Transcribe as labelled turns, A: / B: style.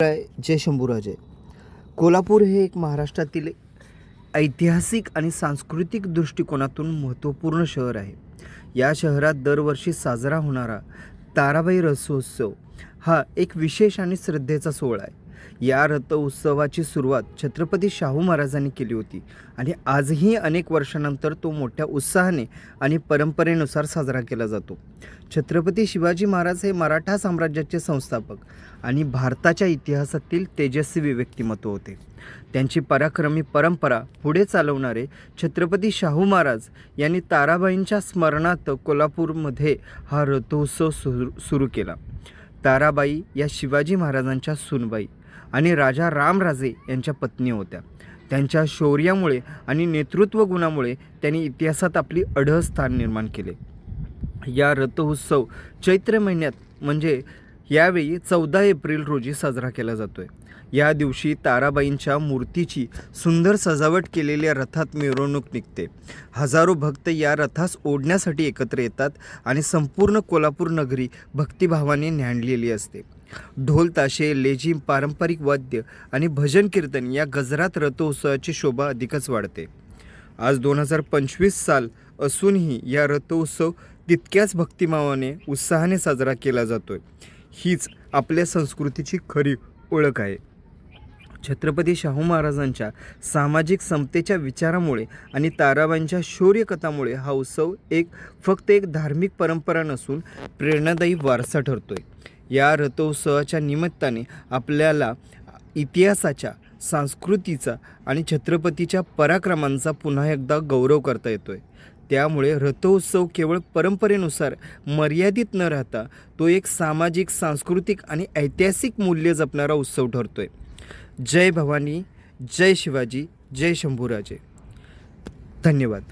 A: जय शंभूराजे. कोल्हापूर हे एक महाराष्ट्रातील ऐतिहासिक आणि सांस्कृतिक दृष्टिकोनातून महत्त्वपूर्ण शहर आहे. या शहरात दरवर्षी साजरा होणारा ताराबाई रथोत्सव हा एक विशेष आणि श्रद्धेचा सोहळा आहे. या रथोत्सवाची सुरुवात छत्रपती शाहू महाराजांनी केली होती आणि आजही अनेक वर्षांनंतर तो मोठ्या उत्साहाने आणि परंपरेनुसार साजरा केला जातो. छत्रपती शिवाजी महाराज हे मराठा साम्राज्याचे संस्थापक आणि भारताच्या इतिहासातील तेजस्वी व्यक्तिमत्व होते. त्यांची पराक्रमी परंपरा पुढे चालवणारे छत्रपती शाहू महाराज यांनी ताराबाईंच्या स्मरणार्थ कोल्हापूरमध्ये हा रथोत्सव सुरू केला. ताराबाई या शिवाजी महाराजांच्या सूनबाई आणि राजा रामराजे यांच्या पत्नी होत्या. त्यांच्या शौर्यामुळे आणि नेतृत्व गुणामुळे त्यांनी इतिहासात आपली अढळ स्थान निर्माण केले. या रथोत्सव चैत्र महिन्यात म्हणजे यावेळी 14 एप्रिल रोजी साजरा केला जातोय. या दिवशी ताराबाईंच्या मूर्तीची सुंदर सजावट केलेल्या रथात मिरवणूक निघते. हजारो भक्त या रथास ओढण्यासाठी एकत्र येतात आणि संपूर्ण कोल्हापूर नगरी भक्तिभावाने न्हाणलेली असते. ढोल ताशे, लेझीम, पारंपरिक वाद्य आणि भजन कीर्तन या गजरात रथोत्सवाची शोभा अधिकच वाढते. आज 2025 साल असूनही या रथोत्सव तितक्याच भक्तिभावाने उत्साहाने साजरा केला जातोय. हीच आपल्या संस्कृतीची खरी ओळख आहे. छत्रपती शाहू महाराजांच्या सामाजिक समतेच्या विचारामुळे आणि ताराबाईंच्या शौर्यकथामुळे हा उत्सव फक्त एक धार्मिक परंपरा नसून प्रेरणादायी वारसा ठरतोय. या रथोत्सवाच्या निमित्ताने आपल्याला इतिहासाच्या, संस्कृतीचा आणि छत्रपतीच्या पराक्रमांचा पुन्हा एकदा गौरव करता येतोय. त्यामुळे रथोत्सव केवळ परंपरेनुसार मर्यादित न राहता तो एक सामाजिक, सांस्कृतिक आणि ऐतिहासिक मूल्य जपणारा उत्सव ठरतोय. जय भवानी, जय शिवाजी, जय शंभूराजे. धन्यवाद.